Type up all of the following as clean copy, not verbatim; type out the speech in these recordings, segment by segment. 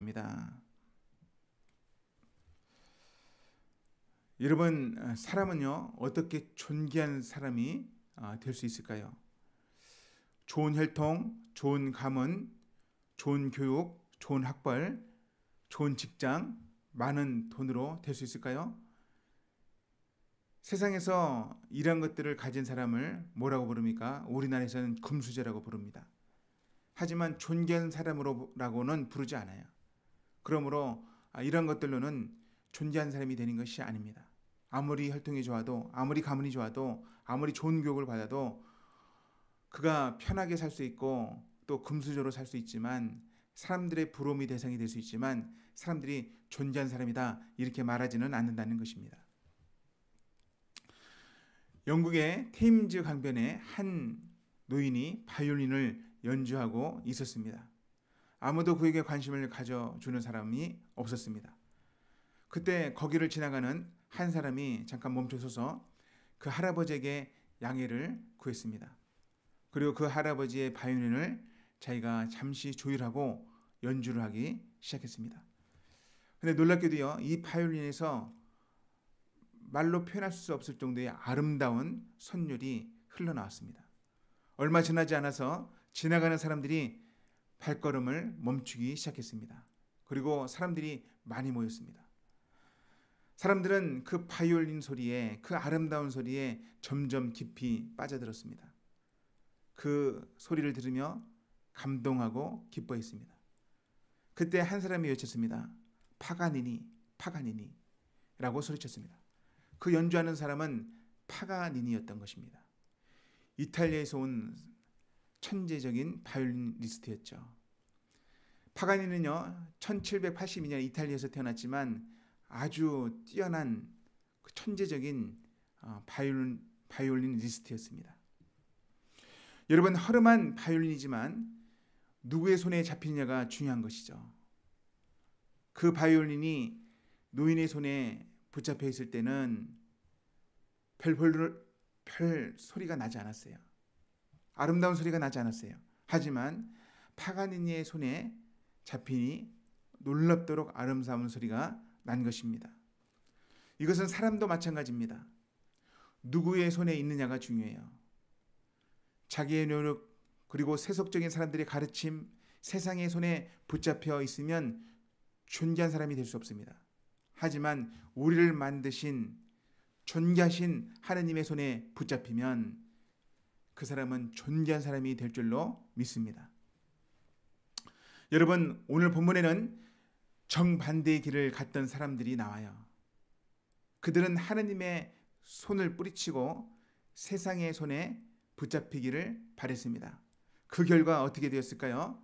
바랍니다. 여러분, 사람은요 어떻게 존귀한 사람이 될 수 있을까요? 좋은 혈통, 좋은 가문, 좋은 교육, 좋은 학벌, 좋은 직장, 많은 돈으로 될 수 있을까요? 세상에서 이런 것들을 가진 사람을 뭐라고 부릅니까? 우리나라에서는 금수저라고 부릅니다. 하지만 존귀한 사람으로라고는 부르지 않아요. 그러므로 이런 것들로는 존귀한 사람이 되는 것이 아닙니다. 아무리 혈통이 좋아도, 아무리 가문이 좋아도, 아무리 좋은 교육을 받아도 그가 편하게 살 수 있고 또 금수저로 살 수 있지만, 사람들의 부러움이 대상이 될 수 있지만 사람들이 존귀한 사람이다 이렇게 말하지는 않는다는 것입니다. 영국의 테임즈 강변에 한 노인이 바이올린을 연주하고 있었습니다. 아무도 그에게 관심을 가져주는 사람이 없었습니다. 그때 거기를 지나가는 한 사람이 잠깐 멈춰서서 그 할아버지에게 양해를 구했습니다. 그리고 그 할아버지의 바이올린을 자기가 잠시 조율하고 연주를 하기 시작했습니다. 근데 놀랍게도요, 이 바이올린에서 말로 표현할 수 없을 정도의 아름다운 선율이 흘러나왔습니다. 얼마 지나지 않아서 지나가는 사람들이 발걸음을 멈추기 시작했습니다. 그리고 사람들이 많이 모였습니다. 사람들은 그 바이올린 소리에, 그 아름다운 소리에 점점 깊이 빠져들었습니다. 그 소리를 들으며 감동하고 기뻐했습니다. 그때 한 사람이 외쳤습니다. 파가니니, 파가니니 라고 소리쳤습니다. 그 연주하는 사람은 파가니니였던 것입니다. 이탈리아에서 온 천재적인 바이올리니스트였죠. 파가니니는요 1782년 이탈리아에서 태어났지만 아주 뛰어난 천재적인 바이올리니스트였습니다. 여러분, 허름한 바이올린이지만 누구의 손에 잡히느냐가 중요한 것이죠. 그 바이올린이 노인의 손에 붙잡혀 있을 때는 별 소리가 나지 않았어요. 아름다운 소리가 나지 않았어요. 하지만 파가니니의 손에 잡히니 놀랍도록 아름다운 소리가 난 것입니다. 이것은 사람도 마찬가지입니다. 누구의 손에 있느냐가 중요해요. 자기의 노력 그리고 세속적인 사람들의 가르침, 세상의 손에 붙잡혀 있으면 존귀한 사람이 될 수 없습니다. 하지만 우리를 만드신 존귀하신 하느님의 손에 붙잡히면 그 사람은 존귀한 사람이 될 줄로 믿습니다. 여러분, 오늘 본문에는 정반대의 길을 갔던 사람들이 나와요. 그들은 하느님의 손을 뿌리치고 세상의 손에 붙잡히기를 바랬습니다. 그 결과 어떻게 되었을까요?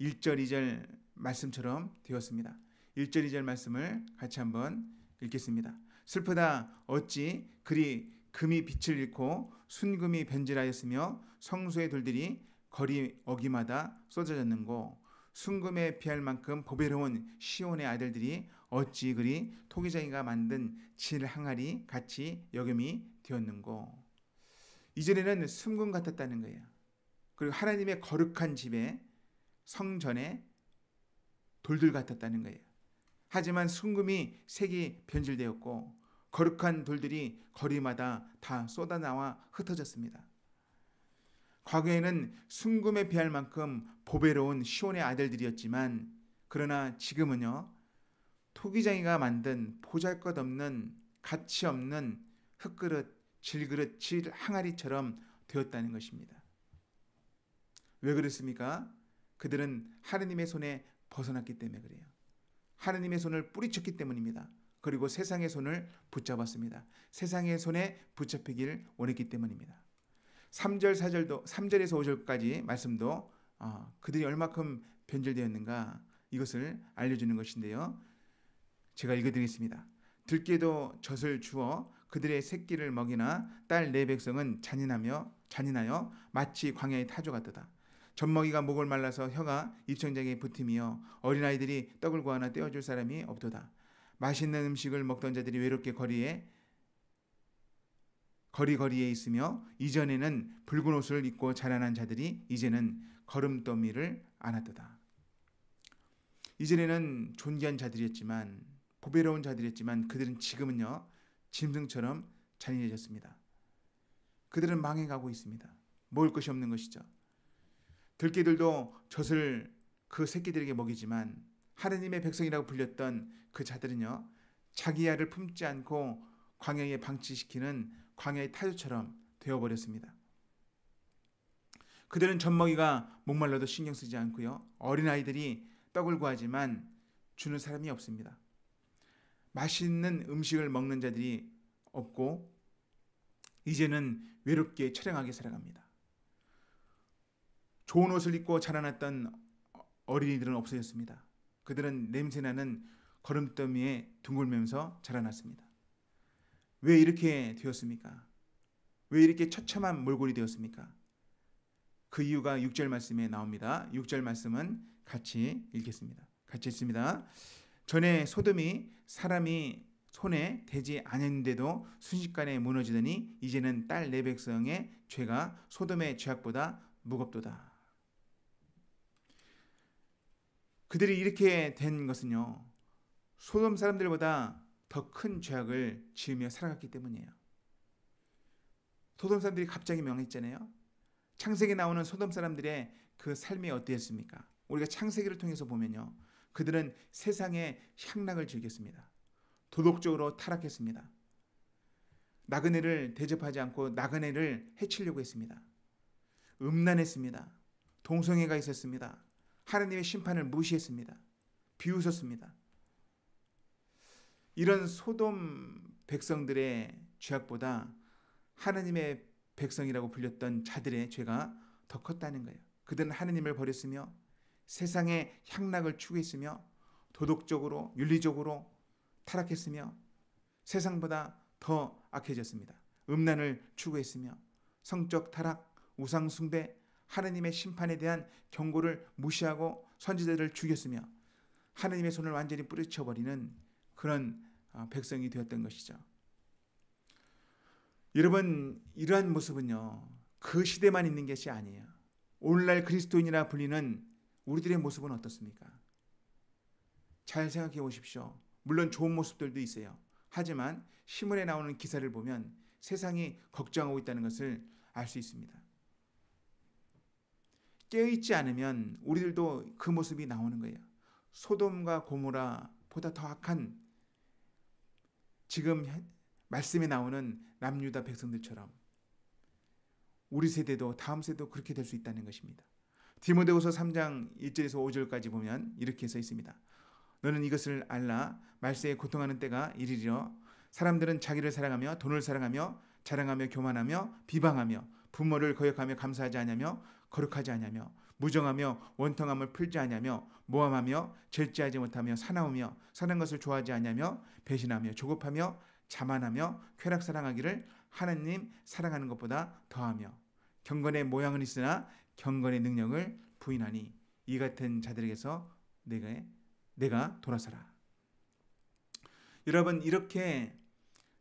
1절 2절 말씀처럼 되었습니다. 1절 2절 말씀을 같이 한번 읽겠습니다. 슬프다, 어찌 그리 금이 빛을 잃고 순금이 변질하였으며 성소의 돌들이 거리 어기마다 쏟아졌는고, 순금에 비할 만큼 보배로운 시온의 아들들이 어찌 그리 토기장이가 만든 질 항아리 같이 여김이 되었는고. 이전에는 순금 같았다는 거예요. 그리고 하나님의 거룩한 집에, 성전에 돌들 같았다는 거예요. 하지만 순금이 색이 변질되었고 거룩한 돌들이 거리마다 다 쏟아나와 흩어졌습니다. 과거에는 순금에 비할 만큼 보배로운 시온의 아들들이었지만, 그러나 지금은요 토기장이가 만든 보잘것없는 가치 없는 흙그릇, 질그릇, 질 항아리처럼 되었다는 것입니다. 왜 그렇습니까? 그들은 하느님의 손에 벗어났기 때문에 그래요. 하느님의 손을 뿌리쳤기 때문입니다. 그리고 세상의 손을 붙잡았습니다. 세상의 손에 붙잡히길 원했기 때문입니다. 3절 4절도 3절에서 5절까지 말씀도 그들이 얼마큼 변질되었는가 이것을 알려주는 것인데요. 제가 읽어드리겠습니다. 들깨도 젖을 주어 그들의 새끼를 먹이나 딸 내 백성은 잔인하여 마치 광야의 타조 같도다. 젖먹이가 목을 말라서 혀가 입천장에 붙으며 어린아이들이 떡을 구하나 떼어줄 사람이 없도다. 맛있는 음식을 먹던 자들이 외롭게 거리거리에 있으며, 이전에는 붉은 옷을 입고 자라난 자들이 이제는 거름더미를 안았도다. 이전에는 존귀한 자들이었지만, 보배로운 자들이었지만, 그들은 지금은요 짐승처럼 잔인해졌습니다. 그들은 망해가고 있습니다. 먹을 것이 없는 것이죠. 들깨들도 젖을 그 새끼들에게 먹이지만, 하느님의 백성이라고 불렸던 그 자들은요 자기 알을 품지 않고 광야에 방치시키는 광야의 타조처럼 되어버렸습니다. 그들은 젖먹이가 목말라도 신경 쓰지 않고요, 어린아이들이 떡을 구하지만 주는 사람이 없습니다. 맛있는 음식을 먹는 자들이 없고 이제는 외롭게 처량하게 살아갑니다. 좋은 옷을 입고 자라났던 어린이들은 없어졌습니다. 그들은 냄새나는 거름더미에 둥글면서 자라났습니다. 왜 이렇게 되었습니까? 왜 이렇게 처참한 몰골이 되었습니까? 그 이유가 6절 말씀에 나옵니다. 6절 말씀은 같이 읽겠습니다. 같이 읽습니다. 전에 소돔이 사람이 손에 대지 않았는데도 순식간에 무너지더니 이제는 딸 내 백성의 죄가 소돔의 죄악보다 무겁도다. 그들이 이렇게 된 것은요, 소돔 사람들보다 더 큰 죄악을 지으며 살아갔기 때문이에요. 소돔 사람들이 갑자기 명했잖아요. 창세기에 나오는 소돔 사람들의 그 삶이 어땠습니까? 우리가 창세기를 통해서 보면요, 그들은 세상의 향락을 즐겼습니다. 도덕적으로 타락했습니다. 나그네를 대접하지 않고 나그네를 해치려고 했습니다. 음란했습니다. 동성애가 있었습니다. 하나님의 심판을 무시했습니다. 비웃었습니다. 이런 소돔 백성들의 죄악보다 하나님의 백성이라고 불렸던 자들의 죄가 더 컸다는 거예요. 그들은 하나님을 버렸으며 세상의 향락을 추구했으며 도덕적으로 윤리적으로 타락했으며 세상보다 더 악해졌습니다. 음란을 추구했으며 성적 타락, 우상 숭배, 하나님의 심판에 대한 경고를 무시하고 선지자들을 죽였으며 하나님의 손을 완전히 뿌리쳐버리는 그런 백성이 되었던 것이죠. 여러분, 이러한 모습은요, 그 시대만 있는 것이 아니에요. 오늘날 그리스도인이라 불리는 우리들의 모습은 어떻습니까? 잘 생각해 보십시오. 물론 좋은 모습들도 있어요. 하지만 신문에 나오는 기사를 보면 세상이 걱정하고 있다는 것을 알 수 있습니다. 깨어있지 않으면 우리들도 그 모습이 나오는 거예요. 소돔과 고모라보다 더 악한, 지금 말씀에 나오는 남유다 백성들처럼 우리 세대도 다음 세대도 그렇게 될 수 있다는 것입니다. 디모데후서 3장 1절에서 5절까지 보면 이렇게 써 있습니다. 너는 이것을 알라. 말세에 고통하는 때가 이르리라. 사람들은 자기를 사랑하며 돈을 사랑하며 자랑하며 교만하며 비방하며 부모를 거역하며 감사하지 아니하며 거룩하지 아니하며 무정하며 원통함을 풀지 아니하며 모함하며 절제하지 못하며 사나우며 선한 것을 좋아하지 아니하며 배신하며 조급하며 자만하며 쾌락 사랑하기를 하나님 사랑하는 것보다 더하며 경건의 모양은 있으나 경건의 능력을 부인하니 이 같은 자들에게서 내가 돌아서라. 여러분, 이렇게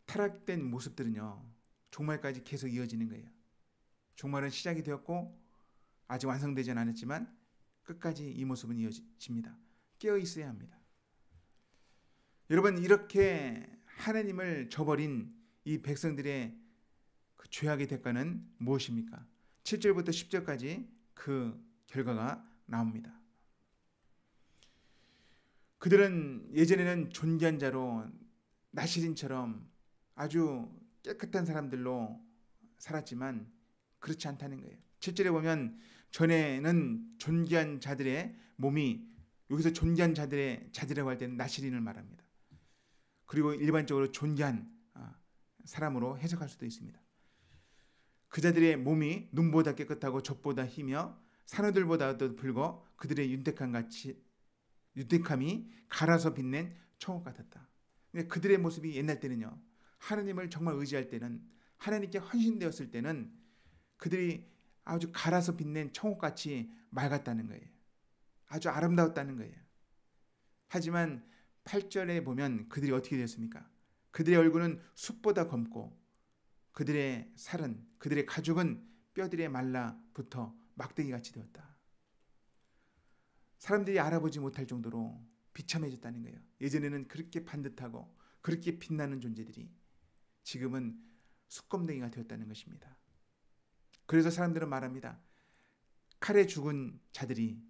타락된 모습들은요, 종말까지 계속 이어지는 거예요. 종말은 시작이 되었고 아직 완성되지는 않았지만 끝까지 이 모습은 이어집니다. 깨어 있어야 합니다. 여러분, 이렇게 하나님을 저버린 이 백성들의 그 죄악의 대가는 무엇입니까? 7절부터 10절까지 그 결과가 나옵니다. 그들은 예전에는 존귀한 자로 나시린처럼 아주 깨끗한 사람들로 살았지만 그렇지 않다는 거예요. 7절에 보면 전에는 존귀한 자들의 몸이, 여기서 존귀한 자들이라고 할 때는 나시린을 말합니다. 그리고 일반적으로 존귀한 사람으로 해석할 수도 있습니다. 그 자들의 몸이 눈보다 깨끗하고 젖보다 희며 산호들보다도 붉어 그들의 윤택함이 갈아서 빛낸 청옥 같았다. 근데 그들의 모습이 옛날 때는요, 하나님을 정말 의지할 때는, 하나님께 헌신되었을 때는 그들이 아주 갈아서 빛낸 청옥같이 맑았다는 거예요. 아주 아름다웠다는 거예요. 하지만 8절에 보면 그들이 어떻게 되었습니까? 그들의 얼굴은 숯보다 검고 그들의 살은, 그들의 가죽은 뼈들에 말라붙어 막대기같이 되었다. 사람들이 알아보지 못할 정도로 비참해졌다는 거예요. 예전에는 그렇게 반듯하고 그렇게 빛나는 존재들이 지금은 수검댕이가 되었다는 것입니다. 그래서 사람들은 말합니다. 칼에 죽은 자들이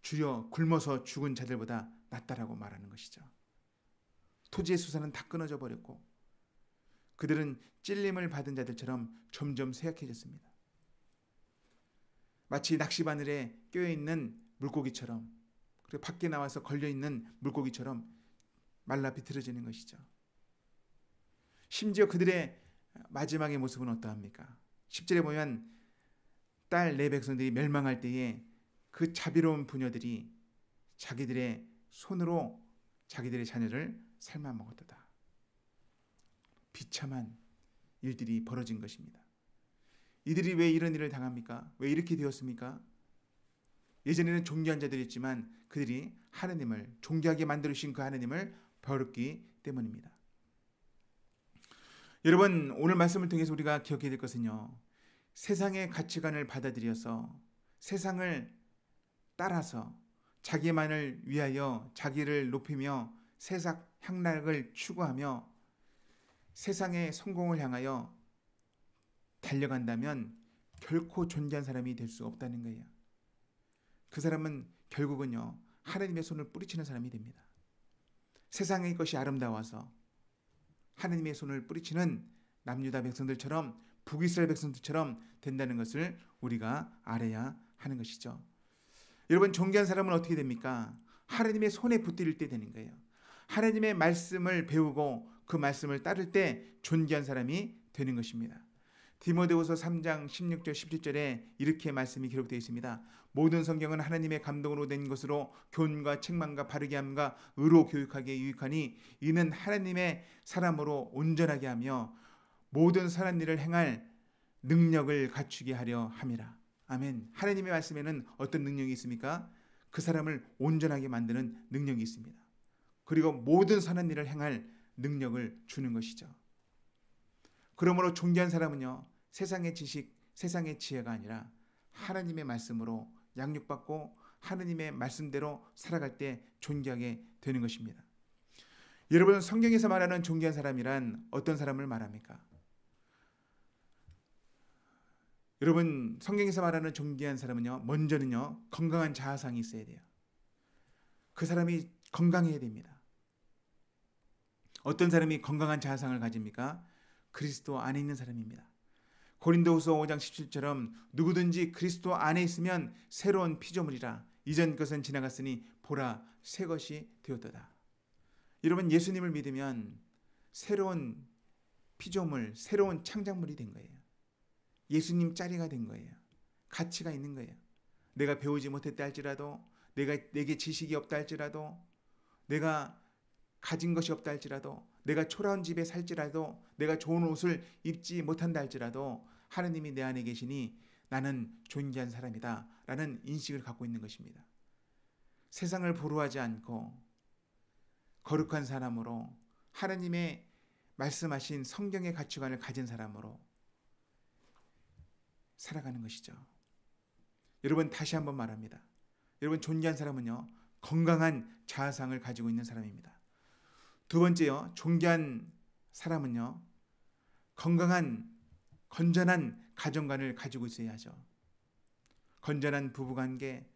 주여 굶어서 죽은 자들보다 낫다라고 말하는 것이죠. 토지의 수사는 다 끊어져 버렸고 그들은 찔림을 받은 자들처럼 점점 쇠약해졌습니다. 마치 낚시바늘에 껴있는 물고기처럼, 그리고 밖에 나와서 걸려있는 물고기처럼 말라 비틀어지는 것이죠. 심지어 그들의 마지막의 모습은 어떠합니까? 10절에 보면 딸 네 백성들이 멸망할 때에 그 자비로운 부녀들이 자기들의 손으로 자기들의 자녀를 삶아 먹었도다. 비참한 일들이 벌어진 것입니다. 이들이 왜 이런 일을 당합니까? 왜 이렇게 되었습니까? 예전에는 존귀한 자들이었지만 그들이 하나님을, 존귀하게 만들어주신 그 하나님을 버렸기 때문입니다. 여러분, 오늘 말씀을 통해서 우리가 기억해야 될 것은요, 세상의 가치관을 받아들여서 세상을 따라서 자기만을 위하여 자기를 높이며 세상 향락을 추구하며 세상의 성공을 향하여 달려간다면 결코 존귀한 사람이 될 수 없다는 거예요. 그 사람은 결국은요, 하나님의 손을 뿌리치는 사람이 됩니다. 세상의 것이 아름다워서 하나님의 손을 뿌리치는 남유다 백성들처럼, 북이스라엘 백성들처럼 된다는 것을 우리가 알아야 하는 것이죠. 여러분, 존귀한 사람은 어떻게 됩니까? 하나님의 손에 붙들릴 때 되는 거예요. 하나님의 말씀을 배우고 그 말씀을 따를 때 존귀한 사람이 되는 것입니다. 디모데후서 3장 16절 17절에 이렇게 말씀이 기록되어 있습니다. 모든 성경은 하나님의 감동으로 된 것으로 교훈과 책망과 바르게 함과 의로 교육하기에 유익하니 이는 하나님의 사람으로 온전하게 하며 모든 선한 일을 행할 능력을 갖추게 하려 함이라. 아멘. 하나님의 말씀에는 어떤 능력이 있습니까? 그 사람을 온전하게 만드는 능력이 있습니다. 그리고 모든 선한 일을 행할 능력을 주는 것이죠. 그러므로 존귀한 사람은요, 세상의 지식, 세상의 지혜가 아니라 하나님의 말씀으로 양육받고 하나님의 말씀대로 살아갈 때 존귀하게 되는 것입니다. 여러분, 성경에서 말하는 존귀한 사람이란 어떤 사람을 말합니까? 여러분, 성경에서 말하는 존귀한 사람은요, 먼저는요, 건강한 자아상이 있어야 돼요. 그 사람이 건강해야 됩니다. 어떤 사람이 건강한 자아상을 가집니까? 그리스도 안에 있는 사람입니다. 고린도후서 5장 17처럼 누구든지 그리스도 안에 있으면 새로운 피조물이라 이전 것은 지나갔으니 보라 새 것이 되었도다. 여러분, 예수님을 믿으면 새로운 피조물, 새로운 창작물이 된 거예요. 예수님 짜리가 된 거예요. 가치가 있는 거예요. 내가 배우지 못했다 할지라도, 내게 지식이 없다 할지라도, 내가 가진 것이 없다 할지라도, 내가 초라한 집에 살지라도, 내가 좋은 옷을 입지 못한다 할지라도 하나님이 내 안에 계시니 나는 존귀한 사람이다 라는 인식을 갖고 있는 것입니다. 세상을 보루하지 않고 거룩한 사람으로 하나님의 말씀하신 성경의 가치관을 가진 사람으로 살아가는 것이죠. 여러분, 다시 한번 말합니다. 여러분, 존귀한 사람은요, 건강한 자아상을 가지고 있는 사람입니다. 두 번째요, 존귀한 사람은요, 건강한, 건전한 가정관을 가지고 있어야 하죠. 건전한 부부관계,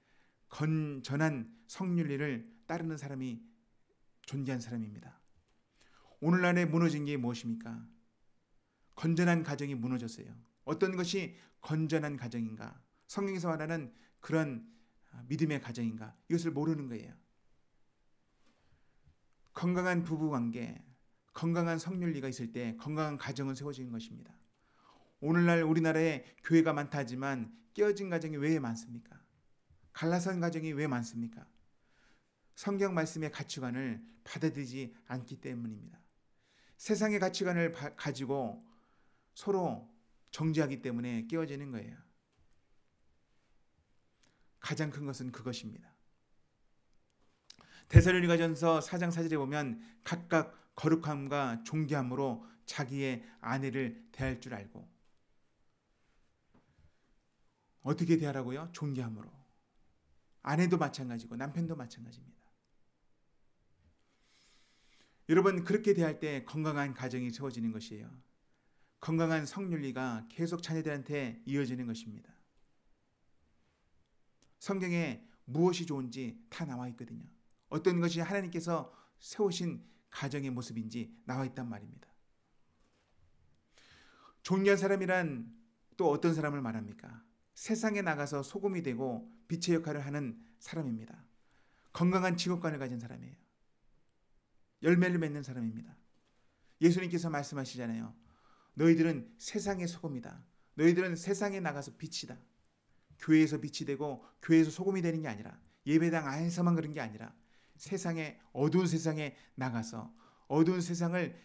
건전한 성윤리를 따르는 사람이 존귀한 사람입니다. 오늘날에 무너진 게 무엇입니까? 건전한 가정이 무너졌어요. 어떤 것이 건전한 가정인가? 성경에서 말하는 그런 믿음의 가정인가? 이것을 모르는 거예요. 건강한 부부관계, 건강한 성윤리가 있을 때 건강한 가정은 세워지는 것입니다. 오늘날 우리나라에 교회가 많다 하지만 깨어진 가정이 왜 많습니까? 갈라선 가정이 왜 많습니까? 성경 말씀의 가치관을 받아들이지 않기 때문입니다. 세상의 가치관을 가지고 서로 정죄하기 때문에 깨어지는 거예요. 가장 큰 것은 그것입니다. 데살로니가전서 4장 4절에 보면 각각 거룩함과 존귀함으로 자기의 아내를 대할 줄 알고. 어떻게 대하라고요? 존귀함으로. 아내도 마찬가지고 남편도 마찬가지입니다. 여러분, 그렇게 대할 때 건강한 가정이 세워지는 것이에요. 건강한 성윤리가 계속 자녀들한테 이어지는 것입니다. 성경에 무엇이 좋은지 다 나와 있거든요. 어떤 것이 하나님께서 세우신 가정의 모습인지 나와 있단 말입니다. 존귀한 사람이란 또 어떤 사람을 말합니까? 세상에 나가서 소금이 되고 빛의 역할을 하는 사람입니다. 건강한 직업관을 가진 사람이에요. 열매를 맺는 사람입니다. 예수님께서 말씀하시잖아요. 너희들은 세상의 소금이다. 너희들은 세상에 나가서 빛이다. 교회에서 빛이 되고 교회에서 소금이 되는 게 아니라, 예배당 안에서만 그런 게 아니라 세상에, 어두운 세상에 나가서 어두운 세상을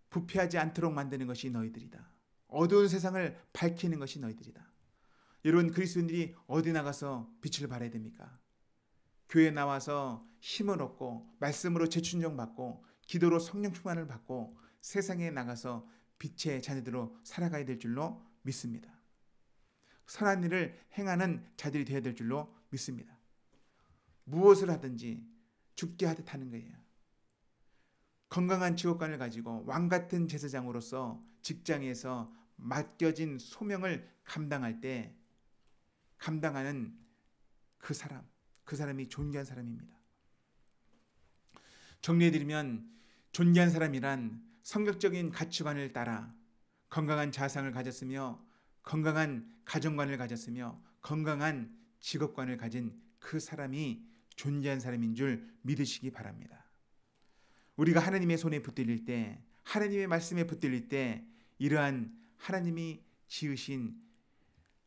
부패하지 않도록 만드는 것이 너희들이다. 어두운 세상을 밝히는 것이 너희들이다. 여러분, 그리스도인들이 어디 나가서 빛을 발해야 됩니까? 교회에 나와서 힘을 얻고 말씀으로 재충전 받고 기도로 성령 충만을 받고 세상에 나가서 빛의 자녀들로 살아가야 될 줄로 믿습니다. 선한 일을 행하는 자들이 되어야 될 줄로 믿습니다. 무엇을 하든지 죽게 하듯 하는 거예요. 건강한 직업관을 가지고 왕같은 제사장으로서 직장에서 맡겨진 소명을 감당할 때 감당하는 그 사람이 존귀한 사람입니다. 정리해드리면, 존귀한 사람이란 성격적인 가치관을 따라 건강한 자상을 가졌으며 건강한 가정관을 가졌으며 건강한 직업관을 가진 그 사람이 존귀한 사람인 줄 믿으시기 바랍니다. 우리가 하나님의 손에 붙들릴 때, 하나님의 말씀에 붙들릴 때 이러한 하나님이 지으신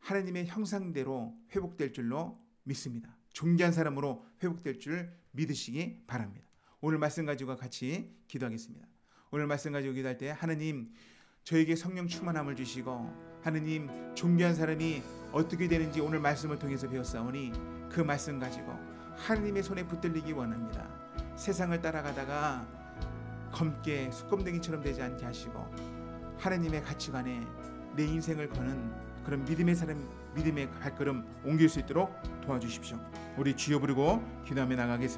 하나님의 형상대로 회복될 줄로 믿습니다. 존귀한 사람으로 회복될 줄 믿으시기 바랍니다. 오늘 말씀 가지고 같이 기도하겠습니다. 오늘 말씀 가지고 기도할 때, 하나님, 저에게 성령 충만함을 주시고 하나님, 존귀한 사람이 어떻게 되는지 오늘 말씀을 통해서 배웠사오니 그 말씀 가지고 하나님의 손에 붙들리기 원합니다. 세상을 따라가다가 검게 숯검댕이처럼 되지 않게 하시고 하나님의 가치관에 내 인생을 거는 그런 믿음의 발걸음 옮길 수 있도록 도와주십시오. 우리 주여 부르고 기도하며 나가겠습니다.